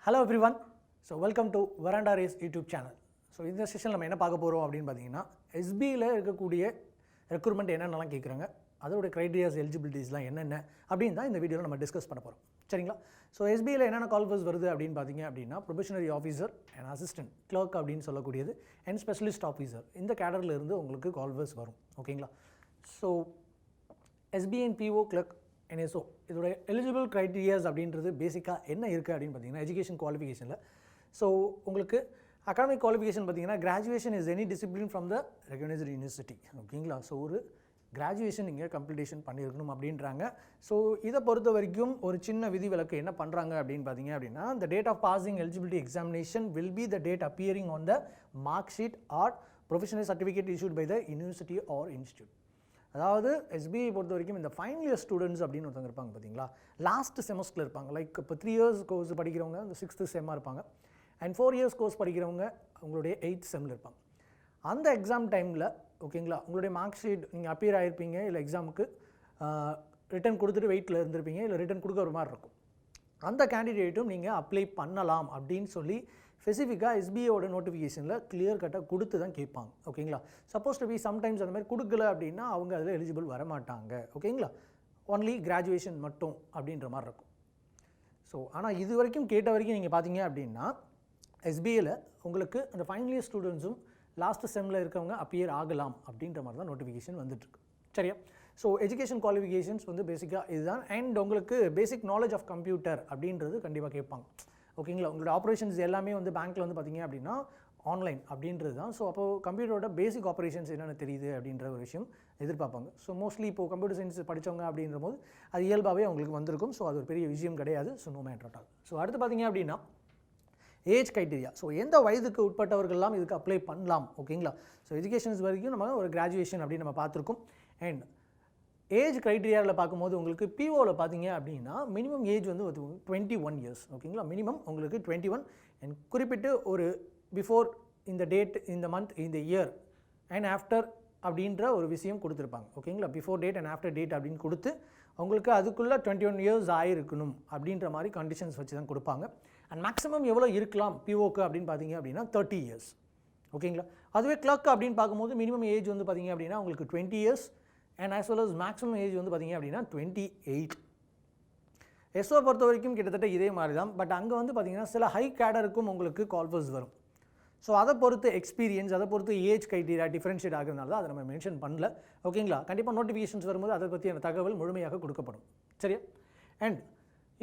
Hello everyone. So welcome to Veranda Race YouTube channel. So இந்த session நம்ம என்ன பார்க்க போகிறோம் அப்படின்னு பார்த்தீங்கன்னா எஸ்பியில் இருக்கக்கூடிய ரெக்ரூட்மெண்ட் என்னென்னலாம் கேட்குறாங்க, அதோட க்ரைட்டீரியாஸ் எலிஜிபிலிட்டிஸ்லாம் என்னென்ன அப்படின்னு தான் இந்த வீடியோவில் நம்ம டிஸ்கஸ் பண்ண போகிறோம். சரிங்களா? ஸோ எஸ்பியில் என்னென்ன கால்ஃபர்ஸ் வருது அப்படின்னு பார்த்தீங்க அப்படின்னா probationary officer and assistant clerk அப்படின்னு சொல்லக்கூடியது அண்ட் ஸ்பெஷலிஸ்ட் ஆஃபீஸர் இந்த கேடரில் இருந்து உங்களுக்கு கால்ஃபர்ஸ் வரும். ஓகேங்களா? So SBN PO clerk NSO இதோட எலிஜிபிள் க்ரைட்டீரியாஸ் அப்படின்றது பேசிக்காக என்ன இருக்குது அப்படின்னு பார்த்தீங்கன்னா எஜுகேஷன் குவாலிஃபிகேஷனில். ஸோ உங்களுக்கு அகாடமிக் குவாலிஃபிகேஷன் பார்த்தீங்கன்னா graduation is any discipline from the recognised university. ஓகேங்களா? ஸோ ஒரு கிராஜுவேஷன் நீங்கள் கம்ப்ளீட்டேஷன் பண்ணியிருக்கணும் அப்படின்றாங்க. ஸோ இதை பொறுத்த வரைக்கும் ஒரு சின்ன விதி விலக்கு என்ன பண்ணுறாங்க அப்படின்னு பார்த்தீங்க அப்படின்னா the date of passing eligibility examination will be the date appearing on the mark sheet or professional certificate issued by the university or institute. அதாவது எஸ்பிஐ பொறுத்த வரைக்கும் இந்த ஃபைனல் இயர் ஸ்டூடெண்ட்ஸ் அப்படின்னு ஒருத்தவங்க இருப்பாங்க பார்த்தீங்களா, லாஸ்ட் செமஸ்டரில் இருப்பாங்க. லைக் இப்போ 3 years கோர்ஸ் படிக்கிறவங்க இந்த 6th செம்மாக இருப்பாங்க, அண்ட் 4 years கோர்ஸ் படிக்கிறவங்க உங்களுடைய 8th செம்மில் இருப்பாங்க. அந்த எக்ஸாம் டைமில் ஓகேங்களா உங்களுடைய மார்க் ஷீட் நீங்கள் அப்பியர் ஆகிருப்பீங்க, இல்லை எக்ஸாமுக்கு ரிட்டன் கொடுத்துட்டு வெயிட்டில் இருந்திருப்பீங்க, இல்லை ரிட்டன் கொடுக்குற மாதிரி இருக்கும். அந்த கேண்டிடேட்டும் நீங்கள் அப்ளை பண்ணலாம் அப்படின்னு சொல்லி ஸ்பெசிஃபிக்காக எஸ்பிஐயோட நோட்டிஃபிகேஷனில் கிளியர் கட்டாக கொடுத்து தான் கேட்பாங்க. ஓகேங்களா? சப்போஸ் டு பி சம்டைம்ஸ் அந்த மாதிரி கொடுக்கல அப்படின்னா அவங்க அதில் எலிஜிபிள் வர மாட்டாங்க. ஓகேங்களா? ஒன்லி கிராஜுவேஷன் மட்டும் அப்படின்ற மாதிரி இருக்கும். ஸோ ஆனால் இது வரைக்கும் கேட்ட வரைக்கும் நீங்கள் பார்த்தீங்க அப்படின்னா எஸ்பிஐயில் உங்களுக்கு அந்த ஃபைனல் இயர் ஸ்டூடெண்ட்ஸும் லாஸ்ட் செம்மில் இருக்கவங்க அப்பியர் ஆகலாம் அப்படின்ற மாதிரி தான் நோட்டிஃபிகேஷன் வந்துட்டுருக்கு. சரியா? ஸோ எஜுகேஷன் குவாலிஃபிகேஷன்ஸ் வந்து பேசிக்காக இதுதான். அண்ட் உங்களுக்கு பேசிக் நாலேஜ் ஆஃப் கம்ப்யூட்டர் அப்படின்றது கண்டிப்பாக கேட்பாங்க. ஓகேங்களா? உங்களோட ஆப்ரேஷன்ஸ் எல்லாமே வந்து பேங்க்கில் வந்து பார்த்தீங்க அப்படின்னா ஆன்லைன் அப்படின்றது தான். ஸோ அப்போது கம்ப்யூட்டரோட பேசிக் ஆப்ரேஷன்ஸ் என்னென்ன தெரியுது அப்படின்ற ஒரு விஷயம் எதிர்பார்ப்பாங்க. ஸோ மோஸ்ட்லி இப்போது கம்ப்யூட்டர் சயின்ஸ் படித்தவங்க அப்படின்ற போது அது இயல்பாகவே அவங்களுக்கு வந்திருக்கும். ஸோ அது ஒரு பெரிய விஷயம் கிடையாது. So no matter at all. So அடுத்து பார்த்தீங்க அப்படின்னா ஏஜ் க்ரைட்டீரியா. ஸோ எந்த வயதுக்கு உட்பட்டவர்கள்லாம் இதுக்கு அப்ளை பண்ணலாம். ஓகேங்களா? ஸோ எஜுகேஷன்ஸ் வரைக்கும் நம்ம ஒரு கிராஜுவேஷன் அப்படின்னு நம்ம பார்த்துருக்கோம். அண்ட் ஏஜ் க்ரைட்டீரியாவில் பார்க்கும்போது உங்களுக்கு பிஓவில் பார்த்தீங்க அப்படின்னா மினிமம் ஏஜ் வந்து 21 years. ஓகேங்களா? மினிமம் உங்களுக்கு 21 அண்ட் குறிப்பிட்டு ஒரு பிஃபோர் இந்த டேட், இந்த மந்த், இந்த இயர் அண்ட் ஆஃப்டர் அப்படின்ற ஒரு விஷயம் கொடுத்துருப்பாங்க. ஓகேங்களா? Before date and after date அப்படின்னு கொடுத்து உங்களுக்கு அதுக்குள்ளே 21 years ஆகிருக்கணும் அப்படின்ற மாதிரி கண்டிஷன்ஸ் வச்சு தான் கொடுப்பாங்க. அண்ட் மேக்ஸிமம் எவ்வளோ இருக்கலாம் பிஓக்கு அப்படின்னு பார்த்தீங்க அப்படின்னா 30 years. ஓகேங்களா? அதுவே கிளர்க் அப்படின்னு பார்க்கும்போது மினிமம் ஏஜ் வந்து பார்த்தீங்க அப்படின்னா உங்களுக்கு 20 years and as well as maximum age வந்து பார்த்தீங்க அப்படின்னா 28. எஸ்ஓ பொறுத்த வரைக்கும் கிட்டத்தட்ட இதே மாதிரி தான். பட் அங்கே வந்து பார்த்தீங்கன்னா சில ஹை கேடருக்கும் உங்களுக்கு கால்ஃபர்ஸ் வரும். ஸோ அதை பொறுத்து எக்ஸ்பீரியன்ஸ், அதை பொறுத்து ஏஜ் க்ரைட்டீரியா டிஃப்ரென்ஷியேட் ஆகிறதுனால தான் அதை நம்ம மென்ஷன் பண்ணல. ஓகேங்களா? கண்டிப்பாக நோட்டிஃபிகேஷன்ஸ் வரும்போது அதை பற்றியான தகவல் முழுமையாக கொடுக்கப்படும். சரியா? அண்ட்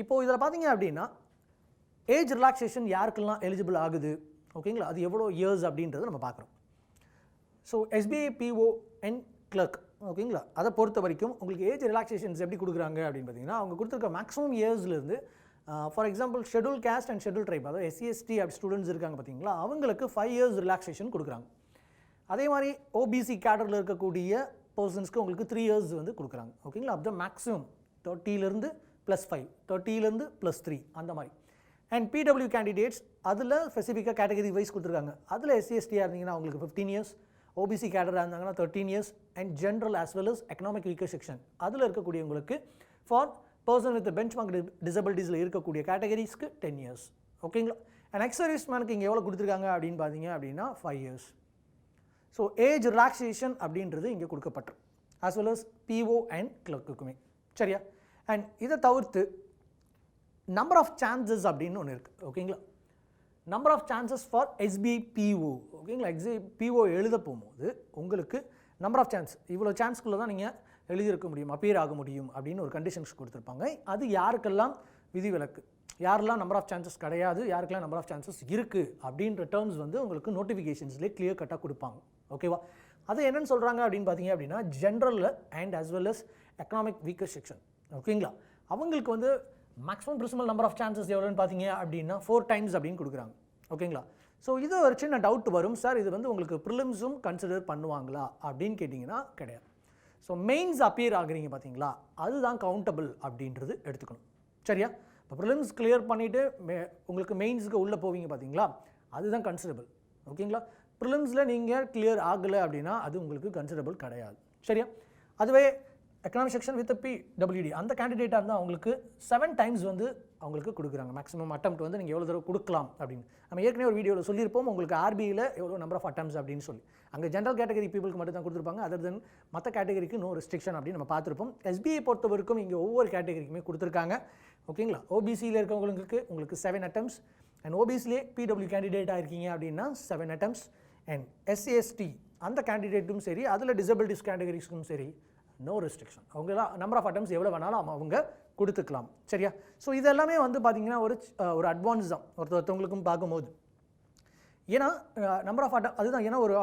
இப்போது இதில் பார்த்தீங்க அப்படின்னா ஏஜ் ரிலாக்ஸேஷன் யாருக்கெல்லாம் எலிஜிபிள் ஆகுது, ஓகேங்களா, அது எவ்வளோ இயர்ஸ் அப்படின்றத நம்ம பார்க்குறோம். So SBI PO and clerk ஓகேங்களா அதை பொறுத்த வரைக்கும் உங்களுக்கு ஏஜ் ரிலாக்ஸேஷன்ஸ் எப்படி கொடுக்குறாங்க அப்படின்னு பார்த்தீங்கன்னா அவங்க கொடுத்துருக்க மேக்ஸிமம் இயர்ஸ்லேருந்து for example schedule caste and schedule tribe, அதாவது SC/ST அப்படி ஸ்டூடெண்ட்ஸ் இருக்காங்க பார்த்தீங்களா, அவங்களுக்கு 5 years ரிலாக்ஸேஷன் கொடுக்குறாங்க. அதே மாதிரி ஓபிசி கேடரில் இருக்கக்கூடிய பர்சன்ஸ்க்கு உங்களுக்கு 3 years வந்து கொடுக்குறாங்க. ஓகேங்களா? அப்போ மேக்ஸிமம் 30லேருந்து +5, 30லேருந்து +3 அந்த மாதிரி. அண்ட் பிடபிள்யூ கேண்டிடேட்ஸ் அதில் ஸ்பெசிஃபிக்காக கேட்டகரி வைஸ் கொடுத்துருக்காங்க. அதில் SC/ST இருந்தீங்கன்னா அவங்களுக்கு 15 years, ஓபிசி கேடராக இருந்தாங்கன்னா 13 years and general as well as economic weaker section அதில் இருக்கக்கூடியவங்களுக்கு for person with benchmark டிசபிலிட்டிஸில் இருக்கக்கூடிய கேட்டகரிஸ்க்கு 10 years. ஓகேங்களா? அண்ட் எக்ஸ் சர்வீஸ் மேனுக்கு இங்கே எவ்வளோ கொடுத்துருக்காங்க அப்படின்னு பார்த்தீங்க அப்படின்னா 5 years. ஸோ ஏஜ் ரிலாக்ஸேஷன் அப்படின்றது இங்கே கொடுக்கப்பட்டு as well as PO and கிளர்க்குக்குமே. சரியா? அண்ட் இதை தவிர்த்து நம்பர் ஆஃப் சான்சஸ் அப்படின்னு ஒன்று இருக்குது. ஓகேங்களா? Number of chances for SBI PO. ஓகேங்களா? பிஓ எழுத போகும்போது உங்களுக்கு நம்பர் ஆஃப் சான்ஸ் இவ்வளோ சான்ஸ்குள்ளே தான் நீங்கள் எழுதியிருக்க முடியும், அப்பியர் ஆக முடியும் அப்படின்னு ஒரு கண்டிஷன்ஸ் கொடுத்துருப்பாங்க. அது யாருக்கெல்லாம் விதிவிலக்கு, யாரெல்லாம் நம்பர் ஆஃப் சான்சஸ் கிடையாது, யாருக்கெல்லாம் நம்பர் ஆஃப் சான்சஸ் இருக்குது அப்படின்ற டேர்ம்ஸ் வந்து உங்களுக்கு நோட்டிஃபிகேஷன்ஸ்லேயே கிளியர் கட்டாக கொடுப்பாங்க. ஓகேவா? அது என்னென்னு சொல்கிறாங்க அப்படின்னு பார்த்தீங்க அப்படின்னா ஜென்ரலில் and as well as economic weaker section. ஓகேங்களா? அவங்களுக்கு வந்து maximum permissible number of chances எவ்வளோன்னு பார்த்தீங்க அப்படின்னா 4 times அப்படின்னு கொடுக்குறாங்க. ஓகேங்களா? ஸோ இது ஒரு சின்ன டவுட் வரும், சார் இது வந்து உங்களுக்கு ப்ரிலிம்ஸும் கன்சிடர் பண்ணுவாங்களா அப்படின்னு கேட்டிங்கன்னா கிடையாது. ஸோ மெயின்ஸ் அப்பியர் ஆகுறீங்க பார்த்தீங்களா, அதுதான் கவுண்டபிள் அப்படின்றது எடுத்துக்கணும். சரியா? இப்போ ப்ரிலிம்ஸ் கிளியர் பண்ணிவிட்டு உங்களுக்கு மெயின்ஸுக்கு உள்ளே போவீங்க பார்த்தீங்களா, அதுதான் கன்சிடபிள். ஓகேங்களா? ப்ரிலிம்ஸில் நீங்கள் கிளியர் ஆகலை அப்படின்னா அது உங்களுக்கு கன்சிடபிள் கிடையாது. சரியா? அதுவே எக்கனாமிக் செக்ஷன் வித் பிடபிள்யூடி அந்த கேண்டிடேட்டாக இருந்தால் அவங்களுக்கு 7 டைம்ஸ் வந்து அவங்களுக்கு கொடுக்குறாங்க. மேக்ஸிமம் அட்டெம்ப்ட் வந்து நீங்கள் எவ்வளோ தடவை கொடுக்கலாம் அப்படின்னு நம்ம ஏற்கனவே ஒரு வீடியோவில் சொல்லியிருப்போம். உங்களுக்கு ஆர்பிஐயில் எவ்வளோ நம்பர் ஆஃப் அட்டெம்ப்ட்ஸ் அப்படின்னு சொல்லி அங்கே ஜென்ரல் கேட்டகரி பீப்புளுக்கு மட்டும் தான் கொடுத்துருப்பாங்க. அதர் தென் மற்ற கேட்டகரிக்கு நோ ரெஸ்ட்ரிக்ஷன் அப்படின்னு நம்ம பார்த்துருப்போம். எஸ்பிஐ பொறுத்த வரைக்கும் இங்கே ஒவ்வொரு கேட்டகரிக்குமே கொடுத்துருக்காங்க. ஓகேங்களா? ஓபிசியில் இருக்கவங்களுக்கு உங்களுக்கு 7 அட்டெம்ப்ட்ஸ் அண்ட் ஓபிசிலே பிடபிள்யூ கேண்டிடேட்டாக இருக்கீங்க அப்படின்னா 7 அட்டெம்ப்ட்ஸ் அண்ட் எஸ்சிஎஸ்டி அந்த கேண்டிடேட்டும் சரி அதில் டிசபிலிட்டிஸ் கேட்டகரிஸ்க்கும் சரி நோ ரெஸ்ட்ரிக்ஷன். அவங்களாம் நம்பர் ஆஃப் அட்டெம்ப்ட்ஸ் எவ்வளோ வேணாலும் அவங்க கொடுத்துக்கலாம். சரியா? ஸோ இது எல்லாமே வந்து பார்த்திங்கன்னா ஒரு அட்வான்ஸ் தான் ஒருத்தவங்களுக்கும் பார்க்கும்போது. ஏன்னா நம்பர் ஆஃப் அதுதான். ஏன்னா ஒரு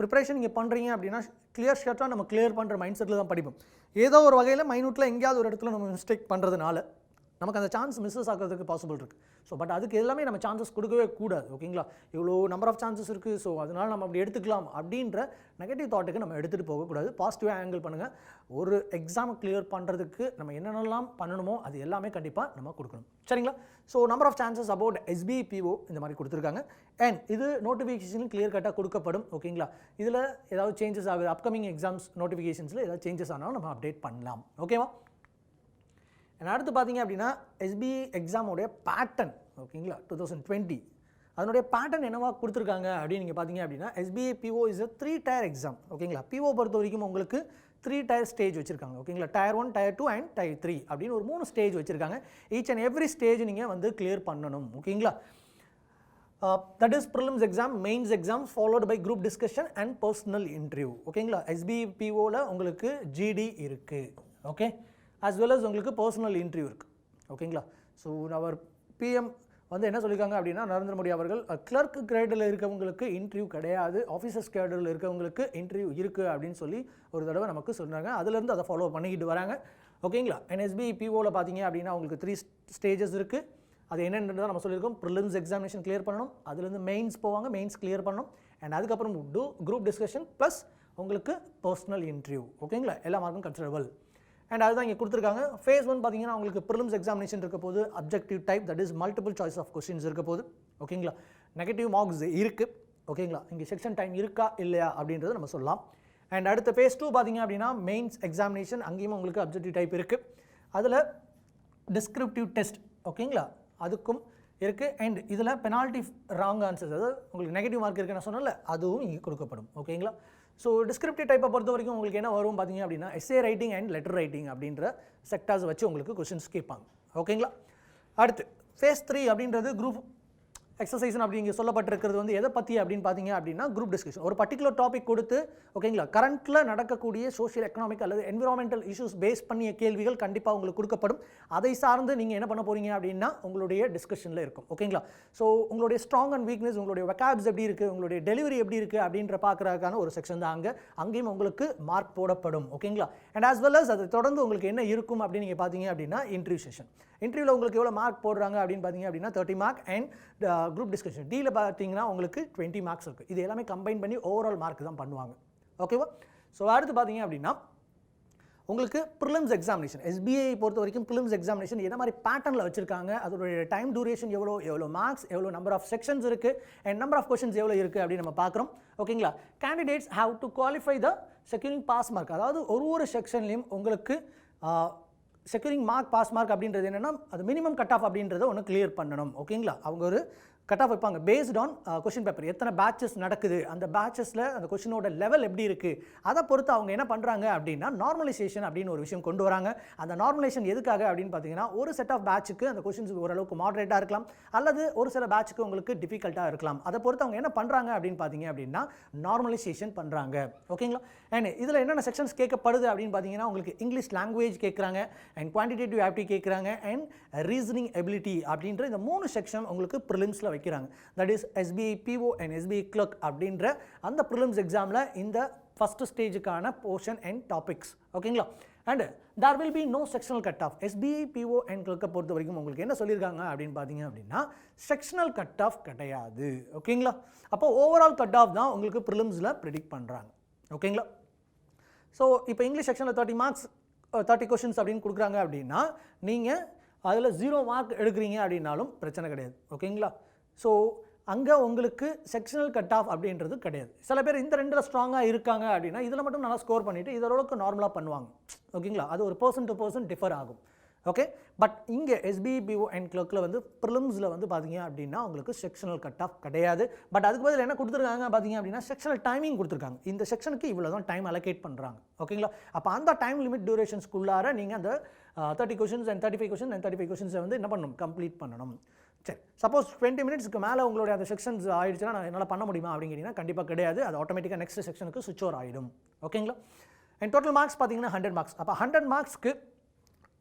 ப்ரிப்பரேஷன் நீங்கள் பண்ணுறீங்க அப்படின்னா கிளியர் ஷர்ட்டாக நம்ம கிளியர் பண்ணுற மைண்ட் செட்டில் தான் படிப்போம். ஏதோ ஒரு வகையில் மைனூட்டில் எங்கேயாவது ஒரு இடத்துல நம்ம மிஸ்டேக் பண்ணுறதுனால நமக்கு அந்த சான்ஸ் மிஸ்ஸஸ் ஆகிறதுக்கு பாசிபிள் இருக்குது. ஸோ பட் அதுக்கு எல்லாமே நம்ம சான்சஸ் கொடுக்கவே கூடாது. ஓகேங்களா? இவ்வளோ நம்பர் ஆஃப் சான்சஸ் இருக்குது, ஸோ அதனால் நம்ம அப்படி எடுத்துக்கலாம் அப்படின்ற நெகட்டிவ் தாட்டுக்கு நம்ம எடுத்துகிட்டு போகக்கூடாது. பாசிட்டிவாக ஹேண்டில் பண்ணுங்கள். ஒரு எக்ஸாம் கிளியர் பண்ணுறதுக்கு நம்ம என்னென்னலாம் பண்ணணுமோ அது எல்லாமே கண்டிப்பாக நம்ம கொடுக்கணும். சரிங்களா? So number of chances about SBI PO இந்த மாதிரி கொடுத்துருக்காங்க. அண்ட் இது நோட்டிஃபிகேஷன் கிளியர் கட்டாக கொடுக்கப்படும். ஓகேங்களா? இதில் ஏதாவது சேஞ்சஸ் ஆகுது, அப்கமிங் எக்ஸாம்ஸ் நோட்டிஃபிகேஷன்ஸில் ஏதாவது சேஞ்சஸ் ஆனாலும் நம்ம அப்டேட் பண்ணலாம். ஓகேவா? அடுத்து பார்த்தீங்க அப்படின்னா எஸ்பிஐ எக்ஸாமோடைய பேட்டர்ன். ஓகேங்களா? 2020 அதனுடைய பேட்டர்ன் என்னவா கொடுத்துருக்காங்க அப்படின்னு நீங்கள் பார்த்தீங்க அப்படின்னா SBI PO is a 3 tier exam. ஓகேங்களா? பிஓ பொறுத்த வரைக்கும் உங்களுக்கு 3 tier ஸ்டேஜ் வச்சுருக்காங்க. ஓகேங்களா? Tier 1, Tier 2 அண்ட் Tier 3 அப்படின்னு ஒரு 3 ஸ்டேஜ் வச்சுருக்காங்க. ஈச் அண்ட் எவ்ரி ஸ்டேஜ் நீங்கள் வந்து கிளியர் பண்ணணும். ஓகேங்களா? That is prelims exam, mains exam followed by group discussion and personal interview. ஓகேங்களா? எஸ்பிஐ பிஓவில் உங்களுக்கு ஜிடி இருக்குது. ஓகே, as well as உங்களுக்கு பர்சனல் இன்டர்வியூ இருக்குது. ஓகேங்களா? ஸோ அவர் பிஎம் வந்து என்ன சொல்லியிருக்காங்க அப்படின்னா நரேந்திர மோடி அவர்கள் கிளர்க் கிரேடில் இருக்கவங்களுக்கு இன்டர்வியூ கிடையாது, ஆஃபீஸர்ஸ் கிரேடில் இருக்கவங்களுக்கு இன்டர்வியூ இருக்குது அப்படின்னு சொல்லி ஒரு தடவை நமக்கு சொன்னாங்க. அதுலேருந்து அதை ஃபாலோ பண்ணிக்கிட்டு வராங்க. ஓகேங்களா? எஸ்பிஐ பிஓவில் பார்த்தீங்க அப்படின்னா உங்களுக்கு 3 ஸ்டேஜஸ் இருக்குது. அது என்னென்னு தான் நம்ம சொல்லியிருக்கோம். ப்ரிலிம்ஸ் எக்ஸாமினேஷன் கிளியர் பண்ணணும், அதுலேருந்து மெயின்ஸ் போவாங்க, மெயின்ஸ் கிளியர் பண்ணணும், அண்ட் அதுக்கப்புறம் குரூப் டிஸ்கஷன் ப்ளஸ் உங்களுக்கு பர்சனல் இன்டர்வியூ. ஓகேங்களா? எல்லா மார்க்கும் கன்சிடரபிள். அண்ட் அதுதான் இங்கே கொடுத்துருக்காங்க. ஃபேஸ் 1 பார்த்தீங்கன்னா உங்களுக்கு ப்ரிலிம்ஸ் எக்ஸாமினேஷன் இருக்க போது, objective type that is multiple choice of questions இருக்க போது. ஓகேங்களா? நெகட்டிவ் மார்க்ஸ் இருக்குது. ஓகேங்களா? இங்கே செக்ஷன் டைம் இருக்கா இல்லையா அப்படின்றத நம்ம சொல்லலாம். அண்ட் அடுத்த ஃபேஸ் 2 பார்த்தீங்க அப்படின்னா மெயின்ஸ் எக்ஸாமினேஷன், அங்கேயும் உங்களுக்கு அப்ஜெக்டிவ் டைப் இருக்குது. அதில் டிஸ்கிரிப்டிவ் டெஸ்ட் ஓகேங்களா அதுக்கும் இருக்குது. அண்ட் இதில் பெனால்ட்டி ராங் ஆன்சர்ஸ், அதாவது உங்களுக்கு நெகட்டிவ் மார்க் இருக்குன்னு நான் சொன்னல, அதுவும் இங்கே கொடுக்கப்படும். ஓகேங்களா? ஸோ டிஸ்கிரிப்டிவ் டைப்பை பொறுத்த வரைக்கும் உங்களுக்கு என்ன வரும் பார்த்தீங்க அப்படின்னா S A writing and letter writing அப்படின்ற செக்டார்ஸ் வச்சு உங்களுக்கு கொஸ்டின்ஸ் கேட்பாங்க. ஓகேங்களா? அடுத்து ஃபேஸ் 3 அப்படின்றது குரூப் எக்ஸசைஸ் அப்படிங்க சொல்லப்பட்டிருக்கிறது வந்து எதை பற்றி அப்படின்னு பார்த்தீங்க அப்படின்னா குரூப் டிஸ்கஷன். ஒரு பர்டிகுலர் டாபிக் கொடுத்து ஓகேங்களா கரண்ட்டில் நடக்கக்கூடிய சோஷியல் எக்கனாமிக் அல்லது என்விரான்மெண்டல் இஷ்யூஸ் பேஸ் பண்ணிய கேள்விகள் கண்டிப்பாக உங்களுக்கு கொடுக்கப்படும். அதை சார்ந்து நீங்கள் என்ன பண்ண போகிறீங்க அப்படின்னா உங்களுடைய டிஸ்கஷனில் இருக்கும். ஓகேங்களா? ஸோ உங்களுடைய ஸ்ட்ராங் அண்ட் வீக்னஸ், உங்களுடைய வெக்காப்ஸ் எப்படி இருக்குது, உங்களுடைய டெலிவரி எப்படி இருக்குது அப்படின்ற பார்க்குறதுக்கான ஒரு செக்ஷன் தான் அங்கேயும் உங்களுக்கு மார்க் போடப்படும். ஓகேங்களா? அண்ட் ஆஸ் வெல் அஸ் அதை தொடர்ந்து உங்களுக்கு என்ன இருக்கும் அப்படின்னு நீங்கள் பார்த்தீங்க அப்படின்னா இன்டர்வியூ செஷன். இன்டர்வியூவில் உங்களுக்கு எவ்வளோ மார்க் போடுறாங்க அப்படின்னு பார்த்தீங்க அப்படின்னா 30 மார்க் அண்ட் குரூப் டிஸ்கஷன் டியில் பார்த்தீங்கன்னா உங்களுக்கு 20 மார்க்ஸ் இருக்குது. இது எல்லாமே கம்பைன் பண்ணி ஓவரால் மார்க் தான் பண்ணுவாங்க. ஓகேவா? ஸோ அடுத்து பார்த்தீங்க அப்படின்னா உங்களுக்கு ப்ரிலிம்ஸ் எக்ஸாமினேஷன், எஸ்பிஐ பொறுத்த வரைக்கும் ப்ரிலிம்ஸ் எக்ஸாமினேஷன் என்ன மாதிரி பேட்டர்னில் வச்சிருக்காங்க, அதோடைய டைம் டியூரேஷன் எவ்வளோ மார்க்ஸ், எவ்வளோ நம்பர் ஆஃப் செக்ஷன்ஸ் இருக்குது அண்ட் நம்பர் ஆஃப் கொஸ்டின்ஸ் எவ்வளோ இருக்குது அப்படின்னு நம்ம பார்க்குறோம். ஓகேங்களா? Candidates have to qualify the securing pass mark, அதாவது ஒரு செக்ஷன்லையும் உங்களுக்கு செக்யூரிங் மார்க் பாஸ் மார்க் அப்படின்றது என்னென்னா அது மினிமம் கட் ஆஃப் அப்படின்றத ஒன்று கிளியர் பண்ணணும். ஓகேங்களா? அவங்க ஒரு கட் ஆஃப் வைப்பாங்க பேஸ்ட் ஆன் கொஷின் பேப்பர், எத்தனை பேட்சஸ் நடக்குது, அந்த பேட்சஸில் அந்த கொஷினோட லெவல் எப்படி இருக்குது, அதை பொறுத்து அவங்க என்ன பண்ணுறாங்க அப்படின்னா நார்மலைசேஷன் அப்படின்னு ஒரு விஷயம் கொண்டு வராங்க. அந்த நார்மலைசேஷன் எதுக்காக அப்படின்னு பார்த்தீங்கன்னா ஒரு செட் ஆஃப் பேட்சுக்கு அந்த கொஷின்ஸ் ஓரளவுக்கு மாடரேட்டாக இருக்கலாம், அல்லது ஒரு சில பேட்சுக்கு உங்களுக்கு டிஃபிகல்ட்டாக இருக்கலாம். அதை பொறுத்து அவங்க என்ன பண்ணுறாங்க அப்படின்னு பார்த்தீங்க அப்படின்னா நார்மலைசேஷன் பண்ணுறாங்க. ஓகேங்களா? அண்ட் இதில் என்னென்ன செக்ஷன்ஸ் கேட்கப்படுது அப்படின்னு பார்த்தீங்கன்னா உங்களுக்கு இங்கிலீஷ் லாங்குவேஜ் கேட்குறாங்க, அண்ட் குவான்டிடேட்டிவ் ஆப்டிடியூட் கேட்குறாங்க, அண்ட் ரீசனிங் எபிலிட்டி அப்படின்ற இந்த 3 செக்ஷன் உங்களுக்கு ப்ரிலிம்ஸில் வைக்கிறாங்க. That is SBI PO and SBI clerk அப்படின்ற அந்த ப்ரிலிம்ஸ் எக்ஸாமில் இந்த ஃபஸ்ட் ஸ்டேஜுக்கான போர்ஷன் அண்ட் டாபிக்ஸ். ஓகேங்களா? And there will be no sectional cut off. SBI PO and கிளர்க்கை பொறுத்த வரைக்கும் உங்களுக்கு என்ன சொல்லியிருக்காங்க அப்படின்னு பார்த்தீங்க அப்படின்னா செக்ஷனல் கட் ஆஃப் கிடையாது. ஓகேங்களா? அப்போ ஓவரால் கட் ஆஃப் தான் உங்களுக்கு ப்ரிலிம்ஸில் ப்ரெடிக்ட் பண்ணுறாங்க. ஓகேங்களா? ஸோ இப்போ இங்கிலீஷ் செக்ஷனில் 30 மார்க்ஸ் 30 கொஷின்ஸ் அப்படின்னு கொடுக்குறாங்க அப்படின்னா நீங்கள் அதில் 0 மார்க் எடுக்கிறீங்க அப்படின்னாலும் பிரச்சனை கிடையாது. ஓகேங்களா? ஸோ அங்கே உங்களுக்கு செக்ஷனல் கட் ஆஃப் அப்படின்றது கிடையாது. சில பேர் இந்த ரெண்டில் ஸ்ட்ராங்காக இருக்காங்க அப்படின்னா இதில் மட்டும் நல்லா ஸ்கோர் பண்ணிவிட்டு இதோடக்கு நார்மலாக பண்ணுவாங்க. ஓகேங்களா, அது ஒரு பர்சன் டு பர்சன் டிஃபர் ஆகும். ஓகே, பட் இங்கே SBE PO அண்ட் கிளர்க்கில் வந்து ப்ரிலிம்ஸில் வந்து பார்த்தீங்க அப்படின்னா உங்களுக்கு செக்ஷனல் கட் ஆஃப் கிடையாது. பட் அதுக்கு பதில் என்ன கொடுத்துருக்காங்க பார்த்தீங்க அப்படின்னா செக்ஷனல் டைமிங் கொடுத்துருக்காங்க. இந்த செக்ஷனுக்கு இவ்வளோ தான் டைம் அலோகேட் பண்ணுறாங்க. ஓகேங்களா, அப்போ அந்த டைம் லிமிட் டியூரேஷன்ஸ்குள்ளார நீங்கள் அந்த 30 கொஷின்ஸ் அண்ட் 35 கொஷின் அண்ட் 35 கொஷின்ஸை வந்து என்ன பண்ணணும், கம்ப்ளீட் பண்ணணும். சரி, சப்போஸ் 20 மினிட்ஸ்க்கு மேலே உங்களுடைய அந்த செக்ஷன்ஸ் ஆயிடுச்சுன்னா நான் என்னால் பண்ண முடியுமா அப்படிங்கிறீங்கன்னா கண்டிப்பாக கிடையாது. அது ஆட்டோமேட்டிக்காக நெக்ஸ்ட் செக்ஷனுக்கு சுவிட்ச் ஓவர் ஆகிடும். ஓகேங்களா, அண்ட் டோட்டல் மார்க்ஸ் பார்த்தீங்கன்னா 100 மார்க்ஸ். அப்போ 100 மார்க்ஸ்க்கு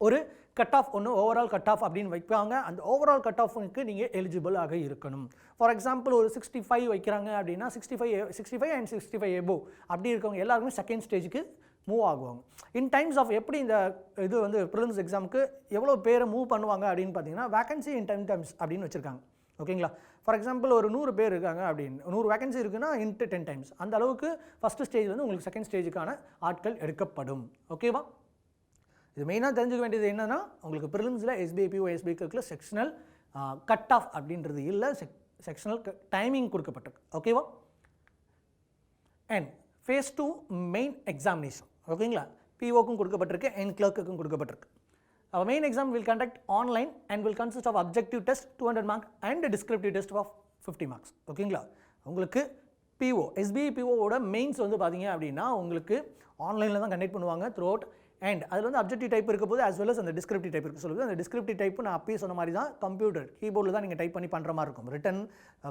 ஒரு கட் ஆஃப் ஒன்று ஓவரால் கட் ஆஃப் அப்படின்னு வைப்பாங்க. அந்த ஓவரால் கட் ஆஃபுக்கு நீங்கள் எலிஜிபிள் ஆக இருக்கணும். ஃபார் எக்ஸாம்பிள் ஒரு 65 வைக்கிறாங்க அப்படின்னா 65 அண்ட் 65 எபோவ் அப்படி இருக்கவங்க எல்லாருமே செகண்ட் ஸ்டேஜுக்கு மூவ் ஆகுவாங்க. இன் டைம்ஸ் ஆஃப் எப்படி இந்த இது வந்து ப்ரிலிம்ஸ் எக்ஸாமுக்கு எவ்வளோ பேரை மூவ் பண்ணுவாங்க அப்படின்னு பார்த்தீங்கன்னா வேகன்சி இன் டைம்ஸ் அப்படின்னு வச்சுருக்காங்க. ஓகேங்களா, ஃபார் எக்ஸாம்பிள் ஒரு 100 பேர் இருக்காங்க அப்படின்னு 100 வேகன்சி இருக்குன்னா இன்ட்டு 10 டைம்ஸ் அந்த அளவுக்கு ஃபஸ்ட்டு ஸ்டேஜ் வந்து உங்களுக்கு செகண்ட் ஸ்டேஜுக்கான ஆட்கள் எடுக்கப்படும். ஓகேவா, இது மெயினாக தெரிஞ்சுக்க வேண்டியது என்னென்னா உங்களுக்கு ப்ரிலிம்ஸில் SBE PO SBE கிளர்க்கில் செக்ஷனல் கட் ஆஃப் அப்படின்றது இல்லை, செக்ஷனல் டைமிங் கொடுக்கப்பட்டிருக்கு. ஓகேவா, அண்ட் ஃபேஸ் 2 மெயின் எக்ஸாமினேஷன். ஓகேங்களா, POக்கும் கொடுக்கப்பட்டிருக்கு அண்ட் கிளர்க்குக்கும் கொடுக்கப்பட்டிருக்கு. Main exam will conduct online and will consist of objective test 200 mark and descriptive test of 50 marks. ஓகேங்களா, உங்களுக்கு PO SBE POவோட மெயின்ஸ் வந்து பார்த்தீங்க அப்படின்னா உங்களுக்கு ஆன்லைனில் தான் கண்டக்ட் பண்ணுவாங்க த்ரூ அவுட். அண்ட் அதில் வந்து அப்ஜெக்டிவ் டைப் இருக்க போது as well as அந்த டிஸ்கிரிப்டிவ் டைப் இருக்குது சொல்லுது. அந்த டிஸ்கிரிப்டிவ் டைப்பு நான் அப்பயே சொன்ன மாதிரி தான் கம்ப்யூட்டர் கீபோர்டில் தான் நீங்கள் டைப் பண்ணி பண்ணுற மாதிரி இருக்கும், ரிட்டன்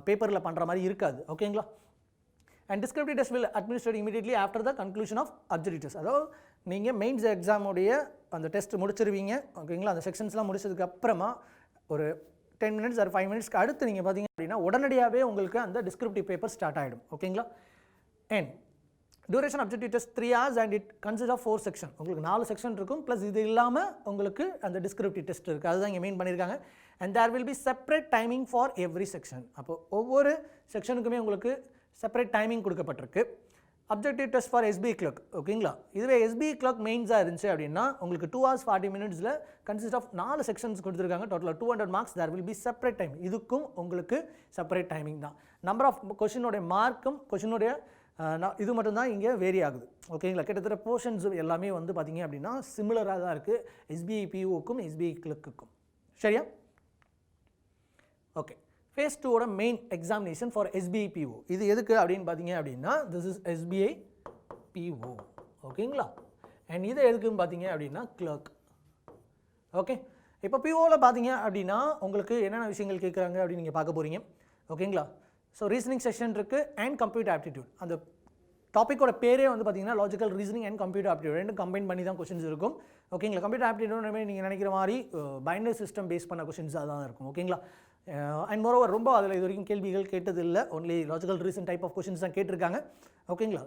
பேப்பரில் பண்ணுற மாதிரி இருக்காது. ஓகேங்களா, and descriptive test will administrate immediately after the conclusion of objective test. அதாவது நீங்கள் மெயின்ஸ் எக்ஸாமுடைய அந்த டெஸ்ட் முடிச்சிருவீங்க. ஓகேங்களா, அந்த செக்ஷன்ஸ்லாம் முடிச்சதுக்கு அப்புறமா ஒரு 10 மினிட்ஸ் ஆர் 5 மினிட்ஸ்க்கு அடுத்து நீங்கள் பார்த்தீங்க அப்படின்னா உடனடியாகவே உங்களுக்கு அந்த டிஸ்கிரிப்டிவ் பேப்பர் ஸ்டார்ட் ஆகிடும். ஓகேங்களா, and duration objective test 3 hours and it consist of 4 section. உங்களுக்கு 4 செக்ஷன் இருக்கும், ப்ளஸ் இது இல்லாமல் உங்களுக்கு அந்த டிஸ்கிரிப்டிவ் டெஸ்ட் இருக்குது. அதுதான் இங்கே மெயின் பண்ணியிருக்காங்க. And there will be separate timing for every section. அப்போ ஒவ்வொரு செக்ஷனுக்குமே உங்களுக்கு செப்பரேட் டைமிங் கொடுக்கப்பட்டிருக்கு. Objective test for SBE clerk. ஓகேங்களா, இதுவே SBE கிளர்க் மெயின்ஸாக இருந்துச்சு அப்படின்னா உங்களுக்கு 2 hours 40 minutesல கன்சிஸ்ட் ஆஃப் 4 செக்ஷன்ஸ் கொடுத்துருக்காங்க. டோட்டலாக 200 marks. There will be separate time. இதுக்கும் உங்களுக்கு செப்பரேட் டைமிங் தான். நம்பர் ஆஃப் கொஷினோடைய மார்க்கும் கொஷினுடைய இது மட்டும்தான் இங்கே வேரி ஆகுது. ஓகேங்களா, கிட்டத்தட்ட போர்ஷன்ஸ் எல்லாமே வந்து பார்த்தீங்க அப்படின்னா சிமிலராக தான் இருக்குது SBE POக்கும் SBE கிளர்க்குக்கும். சரியா, ஓகே. ஃபேஸ் 2ஓட main examination for SBE PO இது எதுக்கு அப்படின்னு பார்த்தீங்க அப்படின்னா திஸ் இஸ் SBE PO. ஓகேங்களா, அண்ட் இது எதுக்குன்னு பார்த்தீங்க அப்படின்னா கிளர்க். ஓகே, இப்போ POவில் பார்த்தீங்க அப்படின்னா உங்களுக்கு என்னென்ன விஷயங்கள் கேட்குறாங்க அப்படின்னு நீங்கள் பார்க்க போகிறீங்க. ஓகேங்களா, ஸோ ரீசனிங் செஷன் இருக்குது அண்ட் கம்ப்யூட்டர் ஆப்டிடியூட். அந்த டாப்பிக்கோட பேரே வந்து பார்த்தீங்கன்னா logical reasoning and computer aptitude ரெண்டும் கம்பைன் பண்ணி தான் கொஷின்ஸ் இருக்கும். ஓகேங்களா, கம்ப்யூட்டர் ஆப்டிடியூட் நீங்கள் நினைக்கிற மாதிரி பைனரி சிஸ்டம் பேஸ் பண்ண கொஷின்ஸாக தான் இருக்கும். ஓகேங்களா, அண்ட் மோரோவர் ரொம்ப அதில் இது வரைக்கும் கேள்விகள் கேட்டது இல்லை, only logical reason type of questions தான் கேட்டிருக்காங்க. ஓகேங்களா,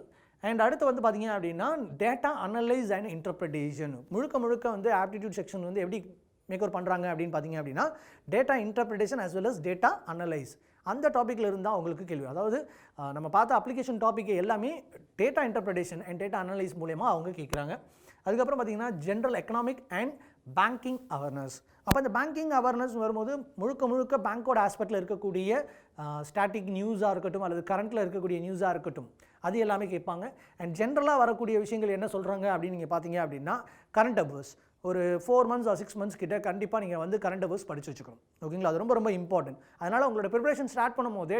அண்ட் அடுத்து வந்து பார்த்தீங்க அப்படின்னா டேட்டா அனலைஸ் அண்ட் இன்டர்பிரிட்டேஷன். முழுக்க வந்து ஆப்டிடியூட் செக்ஷன் வந்து எப்படி மேக்கோர் பண்ணுறாங்க அப்படின்னு பார்த்தீங்க அப்படின்னா data interpretation as well as data analyse அந்த டாப்பிக்கில் இருந்தால் உங்களுக்கு கேள்வி. அதாவது நம்ம பார்த்த அப்ளிகேஷன் டாபிக் எல்லாமே data interpretation and data analyse மூலமா அவங்க கேட்குறாங்க. அதுக்கப்புறம் பார்த்தீங்கன்னா general economic and banking awareness. அப்போ இந்த பேங்கிங் அவேர்னஸ் வரும்போது முழுக்க பேங்கோட ஆஸ்பெக்டில் இருக்கக்கூடிய ஸ்டாட்டிக் நியூஸாக இருக்கட்டும் அல்லது கரண்ட்டில் இருக்கக்கூடிய நியூஸாக இருக்கட்டும் அது எல்லாமே கேட்பாங்க. அண்ட் ஜென்ரலாக வரக்கூடிய விஷயங்கள் என்ன சொல்கிறாங்க அப்படின்னு நீங்கள் பார்த்தீங்க அப்படின்னா கரண்ட் அஃபேர்ஸ் ஒரு 4 months or 6 months கிட்ட கண்டிப்பாக நீங்கள் வந்து கரண்ட் அஃபேர்ஸ் படித்து வச்சுக்கணும். ஓகேங்களா, அது ரொம்ப இம்பார்ட்டன்ட். அதனால் உங்களோட ப்ரிப்பரேஷன் ஸ்டார்ட் பண்ணும் போதே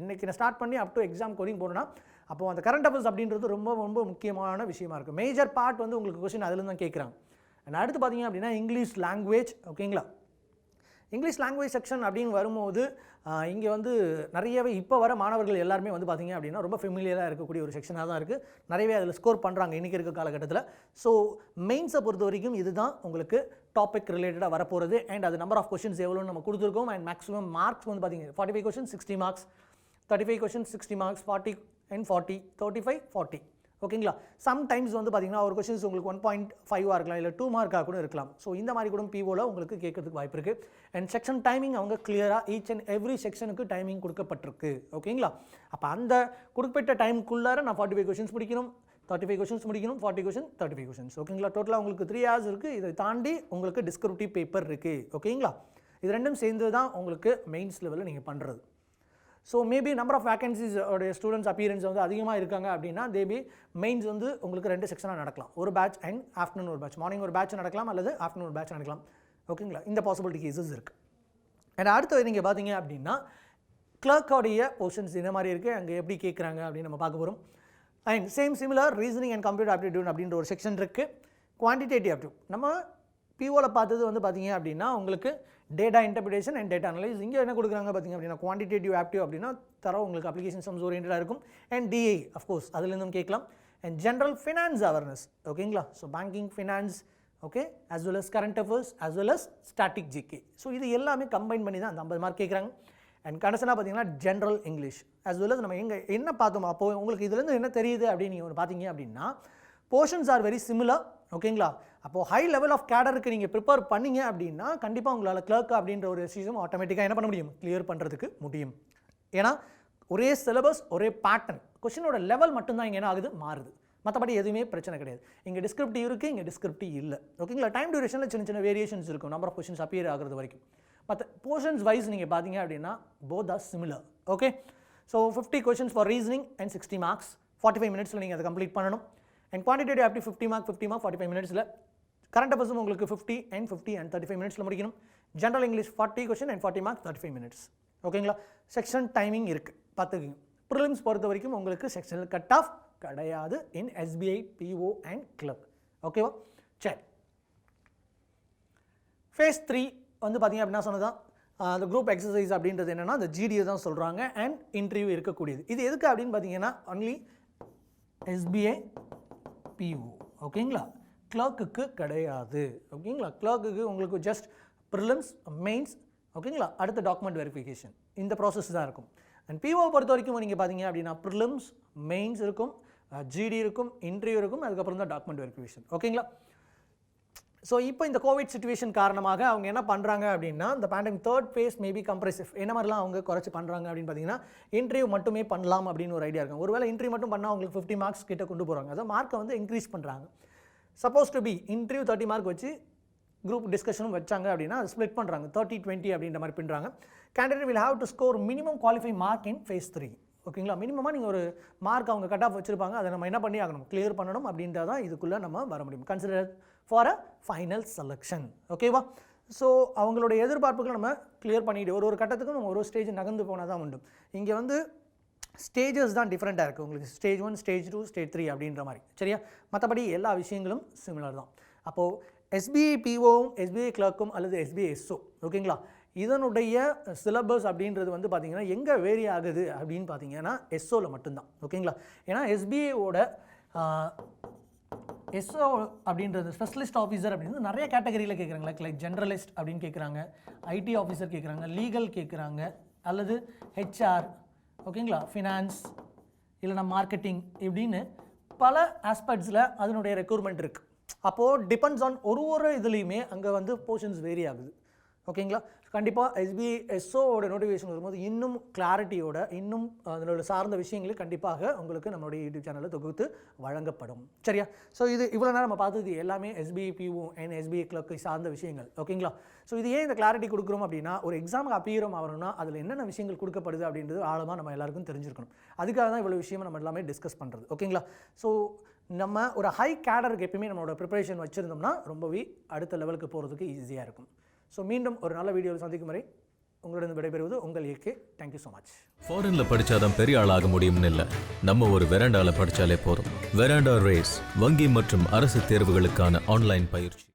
இன்றைக்கி நான் ஸ்டார்ட் பண்ணி அப் டு எக்ஸாம் கோடிங் போனோன்னா அப்போ அந்த கரண்ட் அஃபேர்ஸ் அப்படின்றது ரொம்ப முக்கியமான விஷயமா இருக்குது. மேஜர் பார்ட் வந்து உங்களுக்கு கொஸ்டின் அதில் தான் கேட்குறாங்க. அண்ட் அடுத்து பார்த்தீங்க அப்படின்னா இங்கிலீஷ் லாங்குவேஜ். ஓகேங்களா, இங்கிலீஷ் லாங்குவேஜ் செக்ஷன் அப்படின்னு வரும்போது இங்கே வந்து நிறையவே இப்போ வர மாணவர்கள் எல்லாருமே வந்து பார்த்திங்க அப்படின்னா ரொம்ப ஃபெமிலியராக இருக்கக்கூடிய ஒரு செக்ஷனாக தான் இருக்குது. நிறையவே அதில் ஸ்கோர் பண்ணுறாங்க இன்றைக்கி இருக்க காலகட்டத்தில். ஸோ மெயின்ஸை பொறுத்த வரைக்கும் இதுதான் உங்களுக்கு டாபிக் ரிலேட்டடாக வரப்போகிறது. அண்ட் அது நம்பர் ஆஃப் கொஷின்ஸ் எவ்வளோன்னு நம்ம கொடுத்துருக்கோம். அண்ட் மேக்ஸிமம் மார்க்ஸ் வந்து பார்த்திங்க 45 questions 60 marks, 35 questions 60 marks, 40 and 40, 35, 40. ஓகேங்களா, சம்டைம்ஸ் வந்து பார்த்தீங்கன்னா ஒரு கொஷின்ஸ் உங்களுக்கு 1.5 இருக்கலாம், இல்லை 2 மார்க்காக கூட இருக்கலாம். ஸோ இந்த மாதிரி கூட POவில் உங்களுக்கு கேட்கறதுக்கு வாய்ப்பு இருக்குது. அண்ட் செக்ஷன் டைமிங் அவங்க கிளியராக ஈச் அண்ட் எவ்ரி செக்ஷனுக்கு டைமிங் கொடுக்கப்பட்டிருக்கு. ஓகேங்களா, அப்போ அந்த குறிப்பிட்ட டைமுக்குள்ளார நான் 45 கொஷின்ஸ் முடிக்கணும், 35 கொஷின்ஸ் முடிக்கணும், 40 கொஷின், 35 கொஷின்ஸ். ஓகேங்களா, டோட்டலாக உங்களுக்கு 3 hours இருக்குது. இதை தாண்டி உங்களுக்கு டிஸ்கிரிப்டிவ் பேப்பர் இருக்குது. ஓகேங்களா, இது ரெண்டும் சேர்ந்து தான் உங்களுக்கு மெயின்ஸ் லெவலில் நீங்கள் பண்ணுறது. So maybe number of vacancies உடைய ஸ்டூடெண்ட்ஸ் அப்பியரன்ஸ் வந்து அதிகமாக இருக்காங்க அப்படின்னா தேபி மெயின்ஸ் வந்து உங்களுக்கு 2 செக்ஷனாக நடக்கலாம். ஒரு பேட்ச் அண்ட் ஆஃப்டர்நூன் ஒரு பேட்ச். மார்னிங் ஒரு பேட்ச் நடக்கலாம் அல்லது ஆஃப்டர்நூன் ஒரு பேட்ச் நடக்கலாம். ஓகேங்களா, இந்த பாசிபிலிட்டி கேசஸ் இருக்குது. அண்ட் அடுத்து நீங்கள் பார்த்தீங்க அப்படின்னா கிளர்க்கோடைய போர்ஷன்ஸ் இந்த மாதிரி இருக்குது, அங்கே எப்படி கேட்குறாங்க அப்படின்னு நம்ம பார்க்க போகிறோம். And similar reasoning and computer aptitude அப்படின்ற ஒரு செக்ஷன் இருக்குது. குவான்டிடேட்டிவ் ஆப்டிடியூட் நம்ம பிஓவில் பார்த்தது வந்து பார்த்தீங்க அப்படின்னா உங்களுக்கு data interpretation and data analyse. இங்கே என்ன கொடுக்குறாங்க பார்த்தீங்க அப்படின்னா குவான்டிடேட்டிவ் ஆப்டிவ் அப்படின்னா உங்களுக்கு அப்ளிகேஷன் சம்ஸ் ஓரியன்டாக இருக்கும். அண்ட் டிஐ அஃப்கோர்ஸ் அதுலேருந்தும் கேட்கலாம். And general finance awareness. ஓகேங்களா, so banking finance, okay, as well as current affairs as well as static GK. So இது எல்லாமே கம்பைன் பண்ணி தான் அந்த 50 மார்க் கேட்குறாங்க. அண்ட் கடைசியாக பார்த்தீங்கன்னா general English as well as நம்ம என்ன பார்த்தோம் அப்போது உங்களுக்கு இதுலேருந்து என்ன தெரியுது அப்படின்னு நீங்கள் பார்த்தீங்க அப்படின்னா போர்ஷன்ஸ் ஆர் வெரி சிமிலர். ஓகேங்களா, அப்போது ஹை லெவல் ஆஃப் கேடருக்கு நீங்கள் ப்ரிப்பேர் பண்ணிங்க அப்படின்னா கண்டிப்பாக உங்களால் கிளர்க் அப்படின்ற ஒரு விஷயம் ஆட்டோமேட்டிக்காக என்ன பண்ண முடியும், கிளியர் பண்ணுறதுக்கு முடியும். ஏன்னா ஒரே சிலபஸ் ஒரே பேட்டர்ன், கொஷினோட லெவல் மட்டும்தான் இங்கே என்ன ஆகுது, மாறுது. மற்றபடி எதுவுமே பிரச்சனை கிடையாது. இங்கே டிஸ்கிரிப்டிவ் இருக்குது, இங்கே டிஸ்கிரிப்டிவ் இல்லை. ஓகேங்களா, டைம் டியூரேஷனில் சின்ன சின்ன வேரியேஷன்ஸ் இருக்கும் நம்பர் ஆஃப் கொஷின்ஸ் அப்பியர் ஆகிறது வரைக்கும். மற்ற போர்ஷன்ஸ் வைஸ் நீங்கள் பார்த்தீங்க அப்படின்னா both are similar. Okay, so 50 questions for reasoning and 60 marks 45 மினிட்ஸில் நீங்கள் அதை கம்ப்ளீட் பண்ணணும். அண்ட் குவான்டிடேட்டிவ் ஆப்டி 50 மார்க் 45 மினிட்ஸில். கரண்ட் அஃபேர்ஸும் உங்களுக்கு 50 and 35 மினிட்ஸில் முடிக்கணும். General English 40 question and 40 mark 35 minutes. ஓகேங்களா, செக்ஷன் டைமிங் இருக்குது பார்த்துக்குங்க. ப்ரிலிம்ஸ் பொறுத்த வரைக்கும் உங்களுக்கு செக்ஷனல் கட் ஆஃப் கிடையாது இன் SBI, PO அண்ட் கிளர்க். ஓகேவா, சரி. ஃபேஸ் 3 வந்து பார்த்தீங்க அப்படின்னா சொன்னதான் அந்த குரூப் எக்ஸசைஸ் அப்படின்றது என்னென்னா அந்த GDA தான் சொல்கிறாங்க அண்ட் இன்டர்வியூ இருக்கக்கூடியது. இது எதுக்கு அப்படின்னு பார்த்தீங்கன்னா ஒன்லி SBI, PO. ஓகேங்களா, கிளர்க்குக்கு கிடையாது. ஓகேங்களா, கிளர்க்குக்கு உங்களுக்கு ஜஸ்ட் ப்ரிலிம்ஸ், மெயின்ஸ், ஓகேங்களா, அடுத்த டாக்குமெண்ட் வெரிஃபிகேஷன், இந்த ப்ராசஸ் தான் இருக்கும். அண்ட் PO பொறுத்த வரைக்கும் நீங்கள் பார்த்தீங்க அப்படின்னா ப்ரிலிம்ஸ், மெயின்ஸ் இருக்கும், GD இருக்கும், இன்டர்வியூ இருக்கும், அதுக்கப்புறம் தான் டாக்குமெண்ட் வெரிஃபிகேஷன். ஓகேங்களா, ஸோ இப்போ இந்த கோவிட் சிச்சுவேஷன் காரணமாக அவங்க என்ன பண்ணுறாங்க அப்படின்னா இந்த pandemic third face maybe compressive என்ன மாதிரிலாம் அவங்க குறைச்சி பண்ணுறாங்க அப்படின்னு பார்த்தீங்கன்னா இன்டர்வியூ மட்டுமே பண்ணலாம் அப்படின்னு ஒரு ஐடியா இருக்கும். ஒருவேளை இன்டர்வியூ மட்டும் பண்ணால் அவங்களுக்கு 50 மார்க்ஸ் கிட்ட கொண்டு போகிறாங்க. அதாவது மார்க்கை வந்து இன்க்ரீஸ் பண்ணுறாங்க. Suppose to be interview 30 mark வச்சு குரூப் டிஸ்கஷனும் வச்சாங்க அப்படின்னா அது ஸ்ப்ளிட் பண்ணுறாங்க 30-20 அப்படின்ற மாதிரி பண்ணுறாங்க. Candidate will have to score minimum qualify mark in phase 3. ஓகேங்களா, மினிமமாக நீங்கள் ஒரு மார்க் அவங்க கட் ஆஃப் வச்சுருப்பாங்க, அதை நம்ம என்ன பண்ணி ஆகணும், கிளியர் பண்ணணும். அப்படின்றதான் இதுக்குள்ளே நம்ம வர முடியும். Consider for a final selection. ஓகேவா, ஸோ அவங்களுடைய எதிர்பார்ப்புகள் நம்ம கிளியர் பண்ணிவிட்டு ஒரு கட்டத்துக்கும் நம்ம ஒரு ஸ்டேஜ் நகர்ந்து போனால் தான் உண்டு. இங்கே வந்து ஸ்டேஜஸ் தான் டிஃப்ரெண்ட்டாக இருக்குது உங்களுக்கு. ஸ்டேஜ் 1, ஸ்டேஜ் 2, ஸ்டேஜ் 3 அப்படின்ற மாதிரி. சரியா, மற்றபடி எல்லா விஷயங்களும் சிமிலர் தான். அப்போது SBI POவும் SBI கிளர்க்கும் அல்லது SBI SO, ஓகேங்களா, இதனுடைய சிலபஸ் அப்படின்றது வந்து பார்த்திங்கன்னா எங்கே வேரி ஆகுது அப்படின்னு பார்த்தீங்கன்னா SOவில் மட்டும்தான். ஓகேங்களா, ஏன்னா SBIயோட SO அப்படின்றது ஸ்பெஷலிஸ்ட் ஆஃபீஸர் அப்படின்றது நிறைய கேட்டகரியில் கேட்குறாங்க. லைக் ஜென்ரலிஸ்ட் அப்படின்னு கேட்குறாங்க, IT ஆஃபீஸர் கேட்குறாங்க, லீகல் கேட்குறாங்க, அல்லது HR, ஓகேங்களா, ஃபினான்ஸ் இல்லைனா மார்க்கெட்டிங் இப்படின்னு பல ஆஸ்பெக்ட்ஸில் அதனுடைய ரெக்ரூட்மெண்ட் இருக்குது. அப்போது டிபெண்ட்ஸ் ஆன் ஒரு இதுலேயுமே அங்கே வந்து போர்ஷன்ஸ் வேரி ஆகுது. ஓகேங்களா, கண்டிப்பாக SBI SOவோட நோட்டிஃபிகேஷன் வரும்போது இன்னும் கிளாரிட்டியோட இன்னும் அதனோட சார்ந்த விஷயங்கள் கண்டிப்பாக உங்களுக்கு நம்மளுடைய யூடியூப் சேனலில் தொகுத்து வழங்கப்படும். சரியா, ஸோ இது இவ்வளோ நேரம் நம்ம பார்த்தது எல்லாமே SBI PO அண்ட் SBI கிளர்க்கை சார்ந்த விஷயங்கள். ஓகேங்களா, ஸோ இது ஏன் இந்த கிளாரிட்டி கொடுக்குறோம் அப்படின்னா ஒரு எக்ஸாமுக்கு அப்பியரும் ஆகணும்னா அதில் என்னென்ன விஷயங்கள் கொடுக்கப்படுது அப்படின்றது ஆழமாக நம்ம எல்லாருக்கும் தெரிஞ்சிருக்கணும். அதுக்காக தான் இவ்வளோ விஷயம் நம்ம எல்லாமே டிஸ்கஸ் பண்ணுறது. ஓகேங்களா, ஸோ நம்ம ஒரு ஹை கேடருக்கு எப்பயுமே நம்மளோட ப்ரிப்பரேஷன் வச்சுருந்தோம்னா ரொம்பவே அடுத்த லெவலுக்கு போகிறதுக்கு ஈஸியாக இருக்கும். ஸோ மீண்டும் ஒரு நல்ல வீடியோவில் சந்திக்கும் வரை உங்களிடம் விடைபெறுவது உங்கள் AK. Thank you so much. ஃபாரின்ல படிச்சாதான் பெரிய ஆளாக முடியும்னு இல்லை, நம்ம ஒரு வெராண்டால படிச்சாலே போதும். வெராண்டா ரேஸ் வங்கி மற்றும் அரசு தேர்வுகளுக்கான ஆன்லைன் பயிற்சி.